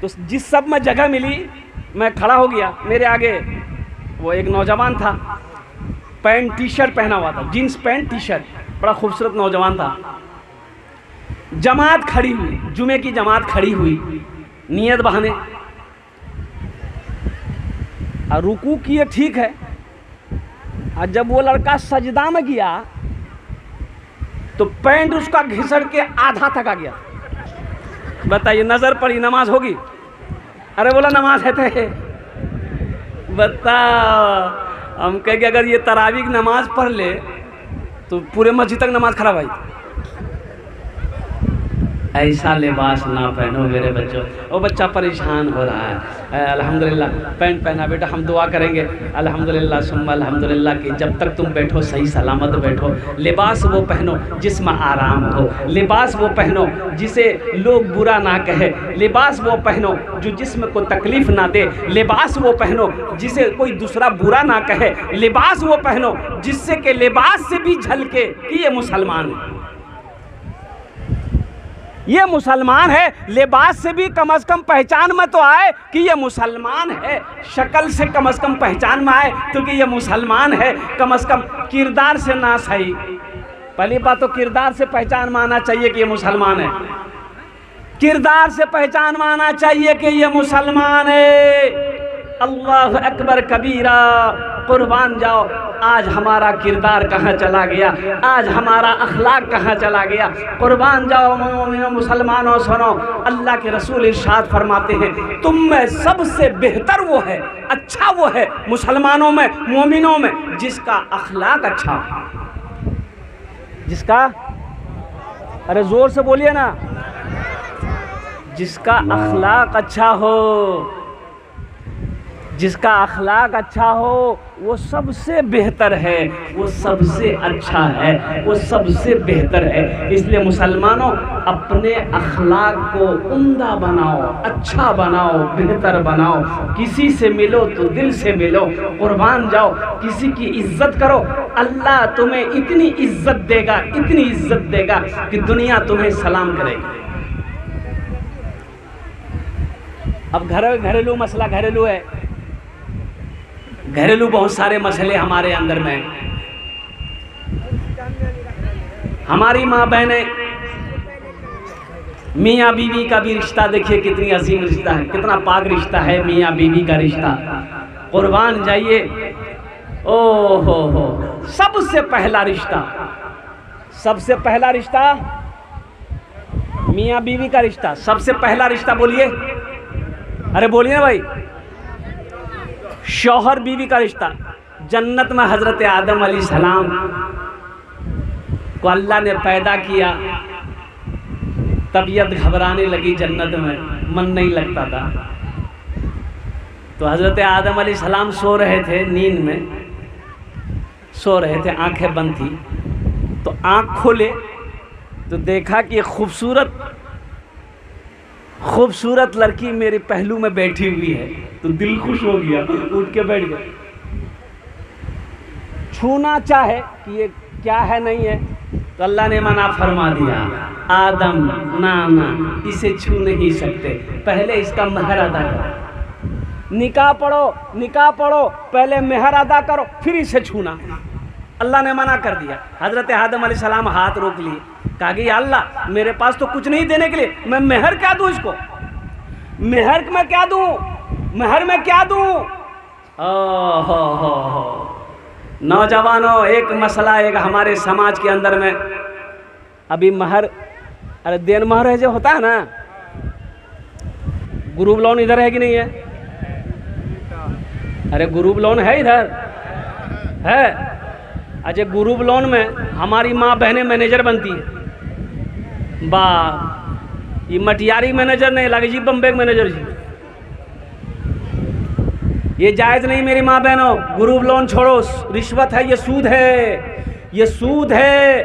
तो जिस सब में जगह मिली मैं खड़ा हो गया। मेरे आगे वो एक नौजवान था, पैंट टी शर्ट पहना हुआ था, जीन्स पैंट टी शर्ट, बड़ा खूबसूरत नौजवान था। जमात खड़ी हुई, जुमे की जमात खड़ी हुई, नियत बहाने, और रुकू किए, ठीक है। और जब वो लड़का सजदा में गया तो पैंट उसका घिसड़ के आधा तक आ गया। बताइए, नजर पड़ी, नमाज होगी? अरे बोला नमाज है थे। बताओ, हम कहेंगे अगर ये तरावी की नमाज पढ़ ले तो पूरे मस्जिद तक नमाज खराब आई। ऐसा लिबास ना पहनो मेरे बच्चों। वो बच्चा परेशान हो रहा है, अल्हम्दुलिल्लाह पैंट पहना बेटा, हम दुआ करेंगे अल्हम्दुलिल्लाह सुम्मा अल्हम्दुलिल्लाह कि जब तक तुम बैठो सही सलामत बैठो। लिबास वो पहनो जिसमें आराम हो, लिबास वो पहनो जिसे लोग बुरा ना कहे, लिबास वो पहनो जो जिसमें को तकलीफ़ ना दे, लिबास वो पहनो जिसे कोई दूसरा बुरा ना कहे, लिबास वो पहनो जिससे कि लिबास से भी झलके कि ये मुसलमान है, ये मुसलमान है। लिबास से भी कम से कम पहचान में तो आए कि ये मुसलमान है, शक्ल से कम से कम पहचान में आए तो कि ये मुसलमान है, कम से कम किरदार से ना सही। पहली बात तो किरदार से पहचान में आना चाहिए कि ये मुसलमान है, किरदार से पहचान में आना चाहिए कि ये मुसलमान है। अल्लाह अकबर कबीरा, कुर्बान जाओ आज हमारा किरदार कहाँ चला गया, आज हमारा अखलाक कहाँ चला गया। कुर्बान जाओ मोमिनो मुसलमानों सुनो, अल्लाह के रसूल इरशाद फरमाते हैं तुम में सबसे बेहतर वो है, अच्छा वो है मुसलमानों में मोमिनों में जिसका अखलाक अच्छा हो, जिसका, अरे जोर से बोलिए ना, जिसका अखलाक अच्छा हो, जिसका अखलाक अच्छा हो वो सबसे बेहतर है, वो सबसे अच्छा है, वो सबसे बेहतर है। इसलिए मुसलमानों अपने अखलाक को उम्दा बनाओ, अच्छा बनाओ, बेहतर बनाओ। किसी से मिलो तो दिल से मिलो, कुर्बान जाओ, किसी की इज्जत करो, अल्लाह तुम्हें इतनी इज्जत देगा, इतनी इज्जत देगा कि दुनिया तुम्हें सलाम करेगी। अब घरेलू मसला घरेलू है, घरेलू बहुत सारे मसले हमारे अंदर में। हमारी माँ बहनें, मियाँ बीवी का भी रिश्ता देखिए कितनी अजीम रिश्ता है, कितना पाक रिश्ता है मियाँ बीवी का रिश्ता। कुर्बान जाइए, ओ हो सबसे पहला रिश्ता, सबसे पहला रिश्ता मियाँ बीवी का रिश्ता, सबसे पहला रिश्ता बोलिए, अरे बोलिए ना भाई, शौहर बीवी का रिश्ता। जन्नत में हज़रत आदम अलैहिस्सलाम को अल्लाह ने पैदा किया, तबीयत घबराने लगी, जन्नत में मन नहीं लगता था, तो हज़रत आदम अलैहिस्सलाम सो रहे थे, नींद में सो रहे थे, आंखें बंद थी, तो आंख खोले तो देखा कि खूबसूरत लड़की मेरे पहलू में बैठी हुई है, तो दिल खुश हो गया, उठ के बैठ गया। छूना चाहे कि ये क्या है नहीं है, तो अल्लाह ने मना फरमा दिया, आदम ना इसे छू नहीं सकते, पहले इसका महर अदा करो, निकाह पढ़ो, पहले महर अदा करो फिर इसे छूना। अल्लाह ने मना कर दिया। हज़रत आदम अलैहिस्सलाम हाथ रोक लिए, कहा कि अल्लाह मेरे पास तो कुछ नहीं देने के लिए, मैं मेहर क्या दूँ इसको, मेहर में क्या दूँ, मेहर में क्या दूँ। हो नौजवानों, एक मसला एक हमारे समाज के अंदर में अभी महर, अरे देन महर है जो होता है ना, ग्रुप लोन इधर है कि नहीं है, अरे ग्रुप लोन है इधर है। अच्छा, ग्रुप लोन में हमारी माँ बहनें मैनेजर बनती है, वाह, ये मटियारी मैनेजर नहीं लगे जी, बम्बे मैनेजर जी, ये जायज़ नहीं मेरी माँ बहनों। ग्रुप लोन छोड़ो, रिश्वत है, ये सूद है, ये सूद है।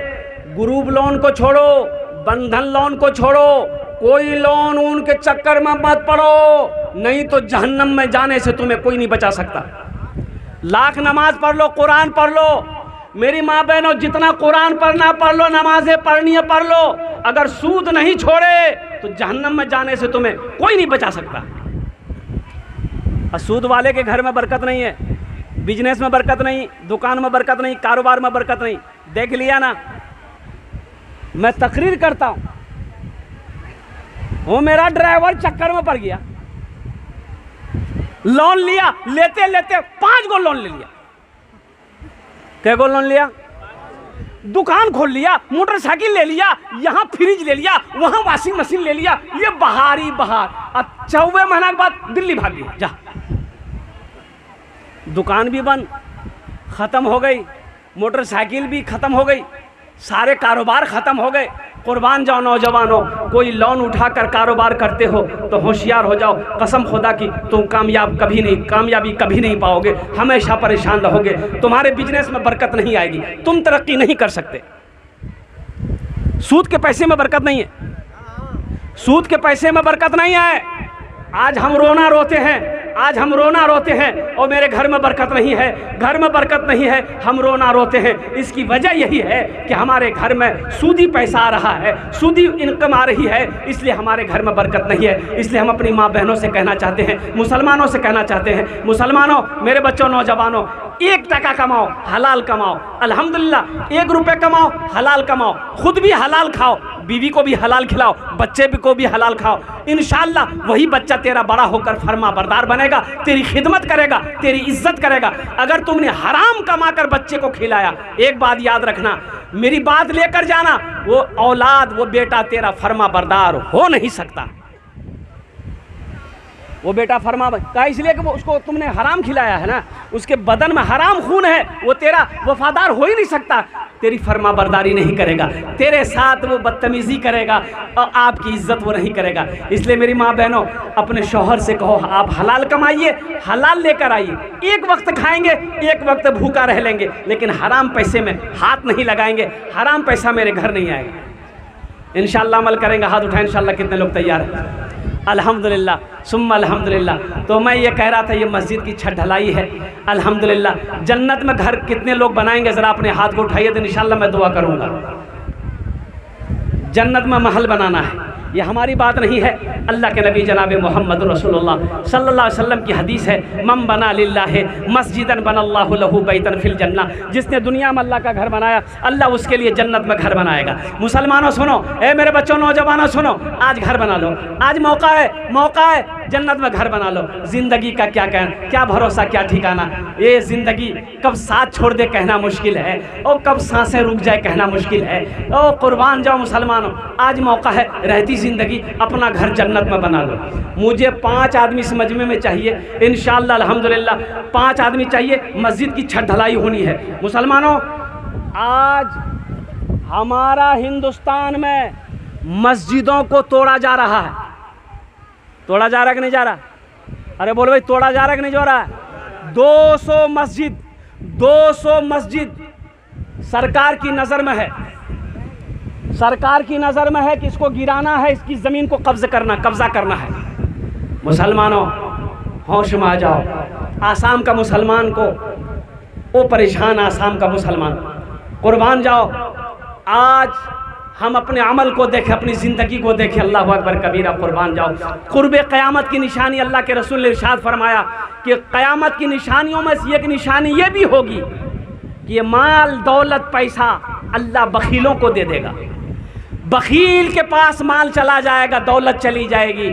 ग्रुप लोन को छोड़ो, बंधन लोन को छोड़ो, कोई लोन उनके चक्कर में मत पड़ो, नहीं तो जहन्नम में जाने से तुम्हें कोई नहीं बचा सकता। लाख नमाज पढ़ लो, कुरान पढ़ लो, मेरी माँ बहनों जितना कुरान पढ़ना पढ़ लो, नमाजें पढ़नी है पढ़ लो, अगर सूद नहीं छोड़े तो जहन्नम में जाने से तुम्हें कोई नहीं बचा सकता। और सूद वाले के घर में बरकत नहीं है, बिजनेस में बरकत नहीं, दुकान में बरकत नहीं, कारोबार में बरकत नहीं। देख लिया ना, मैं तकरीर करता हूँ, वो मेरा ड्राइवर चक्कर में पड़ गया, लोन लिया, लेते लेते 5 गो लोन ले लिया। क्या गो लोन लिया? दुकान खोल लिया, मोटरसाइकिल ले लिया, यहाँ फ्रिज ले लिया, वहाँ वॉशिंग मशीन ले लिया, ये बहारी बहार। अब 14 महीना के बाद दिल्ली भाग गया, जा। दुकान भी बंद, ख़त्म हो गई, मोटरसाइकिल भी ख़त्म हो गई, सारे कारोबार ख़त्म हो गए, कुर्बान जाओ नौजवानों, कोई लोन उठाकर कारोबार करते हो तो होशियार हो जाओ, कसम खुदा की तुम कामयाबी कभी नहीं पाओगे, हमेशा परेशान रहोगे, तुम्हारे बिजनेस में बरकत नहीं आएगी, तुम तरक्की नहीं कर सकते। सूद के पैसे में बरकत नहीं है, सूद के पैसे में बरकत नहीं है। आज हम रोना रोते हैं और मेरे घर में बरकत नहीं है, घर में बरकत नहीं है, हम रोना रोते हैं। इसकी वजह यही है कि हमारे घर में सूदी पैसा आ रहा है, सूदी इनकम आ रही है, इसलिए हमारे घर में बरकत नहीं है। इसलिए हम अपनी माँ बहनों से कहना चाहते हैं, मुसलमानों से कहना चाहते हैं, मुसलमानों, मेरे बच्चों, नौजवानों, 1 टका कमाओ, हलाल कमाओ, अल्हम्दुलिल्लाह, 1 रुपये कमाओ, हलाल कमाओ, खुद भी हलाल खाओ, बीवी को भी हलाल खिलाओ, बच्चे को भी हलाल खाओ। इंशाअल्लाह वही बच्चा तेरा बड़ा होकर फरमा बरदार बनेगा, तेरी खिदमत करेगा, तेरी इज्जत करेगा। अगर तुमने हराम कमाकर बच्चे को खिलाया, एक बात याद रखना, मेरी बात लेकर जाना, वो औलाद, वो बेटा तेरा फरमा बरदार हो नहीं सकता। वो बेटा फरमा का इसलिए कि वो उसको तुमने हराम खिलाया है ना, उसके बदन में हराम खून है, वो तेरा वफादार हो ही नहीं सकता, तेरी फरमा बरदारी नहीं करेगा, तेरे साथ वो बदतमीज़ी करेगा और आपकी इज्जत वो नहीं करेगा। इसलिए मेरी माँ बहनों, अपने शौहर से कहो आप हलाल कमाइए, हलाल लेकर आइए, एक वक्त खाएंगे, एक वक्त भूखा रह लेंगे, लेकिन हराम पैसे में हाथ नहीं लगाएंगे, हराम पैसा मेरे घर नहीं आएगा। इंशाअल्लाह अमल करेंगे, हाथ उठाएं इंशाअल्लाह। कितने लोग तैयार हैं? अल्हम्दुलिल्लाह सुम्मा अल्हम्दुलिल्लाह। तो मैं ये कह रहा था, ये मस्जिद की छत ढलाई है, अल्हम्दुलिल्लाह। जन्नत में घर कितने लोग बनाएंगे, ज़रा अपने हाथ को उठाइए तो इंशाअल्लाह मैं दुआ करूँगा। जन्नत में महल बनाना है, ये हमारी बात नहीं है, अल्लाह के नबी जनाब मोहम्मद रसूलुल्लाह सल्लल्लाहु अलैहि वसल्लम की हदीस है, मम बना लिल्लाहि मस्जिदन बनल्लाहु लहू बैतन फिल जन्नह। जिसने दुनिया में अल्लाह का घर बनाया, अल्लाह उसके लिए जन्नत में घर बनाएगा। मुसलमानों सुनो, मेरे बच्चों, नौजवानों सुनो, आज घर बना लो, आज मौका है, जन्नत में घर बना लो। ज़िंदगी का क्या भरोसा, क्या ठिकाना, ये ज़िंदगी कब साथ छोड़ दे कहना मुश्किल है, और कब सांसें रुक जाए कहना मुश्किल है। ओ कुर्बान जाओ मुसलमानों, आज मौका है, रहती ज़िंदगी अपना घर जन्नत में बना लो। मुझे 5 आदमी इस मजमे में चाहिए, इंशाअल्लाह अल्हम्दुलिल्लाह 5 आदमी चाहिए, मस्जिद की छत ढलाई होनी है। मुसलमानों, आज हमारा हिंदुस्तान में मस्जिदों को तोड़ा जा रहा है, तोड़ा जा रहा है कि नहीं जा रहा? अरे बोलो भाई, तोड़ा जा रहा है कि नहीं जा रहा है? 200 मस्जिद सरकार की नज़र में है, सरकार की नज़र में है कि इसको गिराना है, इसकी ज़मीन को कब्ज़ा करना है। मुसलमानों, होश में आ जाओ। आसाम का मुसलमान को वो परेशान, आसाम का मुसलमान, कुर्बान जाओ। आज हम अपने अमल को देखें, अपनी ज़िंदगी को देखें, अल्लाह अकबर कबीरा, कुर्बान जाओ। कुर्बे क़यामत की निशानी, अल्लाह के रसूल ने इरशाद फरमाया कि क़यामत की निशानियों में से एक निशानी ये भी होगी कि ये माल दौलत पैसा अल्लाह बखीलों को दे देगा। बखील के पास माल चला जाएगा, दौलत चली जाएगी।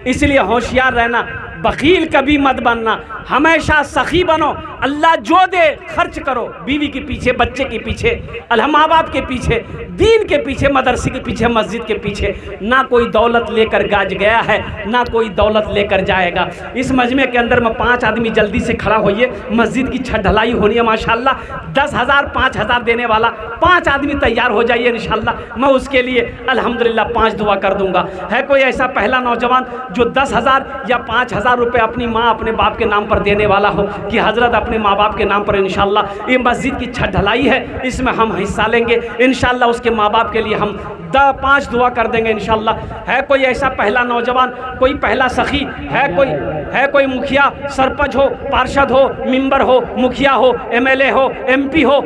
इसलिए होशियार रहना, बखील कभी मत बनना, हमेशा सखी बनो। अल्लाह जो दे खर्च करो, बीवी के पीछे, बच्चे के पीछे, अल्लाह माँ बाप के पीछे, दीन के पीछे, मदरसे के पीछे, मस्जिद के पीछे। ना कोई दौलत लेकर गाज गया है, ना कोई दौलत लेकर जाएगा। इस मजमे के अंदर में 5 आदमी जल्दी से खड़ा होइए, मस्जिद की छत ढलाई होनी है माशाल्लाह। 10,000 5,000 देने वाला 5 आदमी तैयार हो जाइए इंशाल्लाह। मैं उसके लिए अल्हम्दुलिल्लाह 5 दुआ कर दूंगा। है कोई ऐसा पहला नौजवान जो 10,000 या 5,000 रुपये अपनी माँ अपने बाप के नाम पर देने वाला हो कि हज़रत अपने माँ बाप के नाम पर इंशाल्लाह ये मस्जिद की छत ढलाई है, इसमें हम हिस्सा लेंगे इंशाल्लाह। उसके माँ बाप के लिए हम 5 दुआ कर देंगे इंशाल्लाह। है कोई ऐसा पहला नौजवान, कोई पहला सखी, है कोई मुखिया, सरपंच हो, पार्षद हो, मेंबर हो, मुखिया हो, MLA हो, MP हो,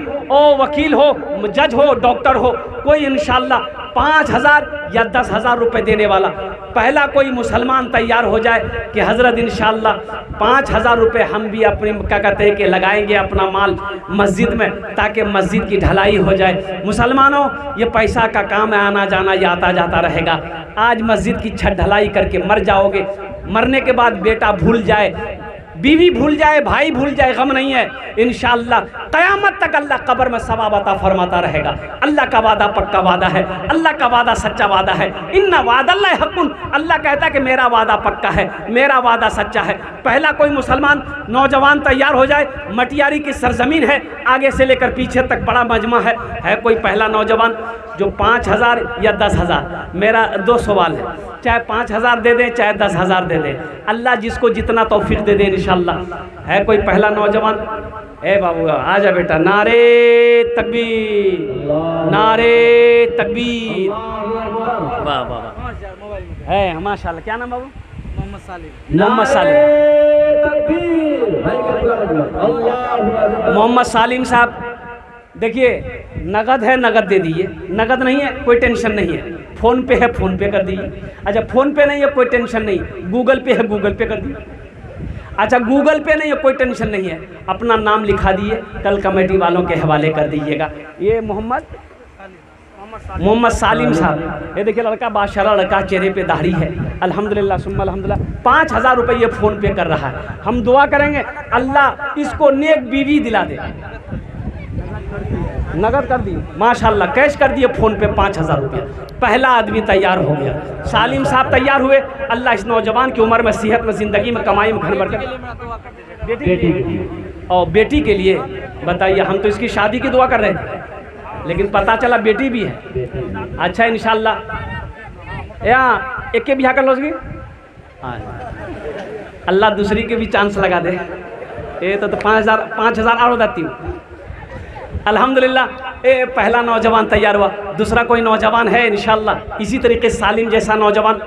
वकील हो, जज हो, डॉक्टर हो, कोई इंशाल्लाह 5,000 या 10,000 रुपये देने वाला पहला कोई मुसलमान तैयार हो जाए कि हज़रत इंशाअल्लाह 5,000 रुपये हम भी अपनी क्या कहते हैं कि लगाएंगे अपना माल मस्जिद में, ताकि मस्जिद की ढलाई हो जाए। मुसलमानों, ये पैसा का काम है, आना जाना ये आता जाता रहेगा। आज मस्जिद की छत ढलाई करके मर जाओगे, मरने के बाद बेटा भूल जाए, बीवी भूल जाए, भाई भूल जाए, गम नहीं है। इंशाअल्लाह क़यामत तक अल्लाह कब्र में सवाब अता फरमाता रहेगा। अल्लाह का वादा पक्का वादा है, अल्लाह का वादा सच्चा वादा है। इन्ना वादल्लाहि हक़्क़ुन, अल्लाह कहता है कि मेरा वादा पक्का है, मेरा वादा सच्चा है। पहला कोई मुसलमान नौजवान तैयार हो जाए, मटियारी की सरजमीन है, आगे से लेकर पीछे तक बड़ा मजमा है कोई पहला नौजवान जो 5,000 या 10,000, मेरा 2 सवाल है, चाहे 5,000 दे दें चाहे 10,000 दे दें, अल्लाह जिसको जितना तौफीक दे दे इंशाअल्लाह। है कोई पहला नौजवान? ए बाबू आ जा बेटा, नारे तकबीर, नारे तकबीर। वाह वाह वाह, है माशाल्लाह। क्या नाम बाबू? मोहम्मद सालिम। मोहम्मद सालिम, मोहम्मद सालिम साहब देखिए, नगद है नगद दे दीजिए, नगद नहीं है कोई टेंशन नहीं है, फ़ोन पे है फ़ोन पे कर दीजिए। अच्छा फ़ोन पे नहीं है कोई टेंशन नहीं, गूगल पे है गूगल पे कर दीजिए। अच्छा गूगल पे नहीं है कोई टेंशन नहीं है, अपना नाम लिखा दिए, कल कमेटी वालों के हवाले कर दीजिएगा। ये मोहम्मद सालिम साहब, ये देखिए लड़का बादशाह लड़का, चेहरे पे दाढ़ी है, अल्हम्दुलिल्लाह सुम्मा अल्हम्दुलिल्लाह। 5,000 रुपये ये फ़ोन पे कर रहा है। हम दुआ करेंगे अल्लाह इसको नेक बीवी दिला दे। नगद कर दिए माशाल्लाह, कैश कर दिए फ़ोन पे 5,000 रुपया। पहला आदमी तैयार हो गया, सालिम साहब तैयार हुए। अल्लाह इस नौजवान की उम्र में, सेहत में, ज़िंदगी में, कमाई में घर भर कर। बेटी और बेटी के लिए बताइए, हम तो इसकी शादी की दुआ कर रहे थे लेकिन पता चला बेटी भी है। अच्छा इंशाअल्लाह यहाँ एक के बिहा कर लो उसकी, अल्लाह दूसरी के भी चांस लगा दे। ये तो 5,000 और जाती हूँ। अल्हम्दुलिल्लाह ये पहला नौजवान तैयार हुआ, दूसरा कोई नौजवान है इंशाअल्लाह इसी तरीके सालिम जैसा नौजवान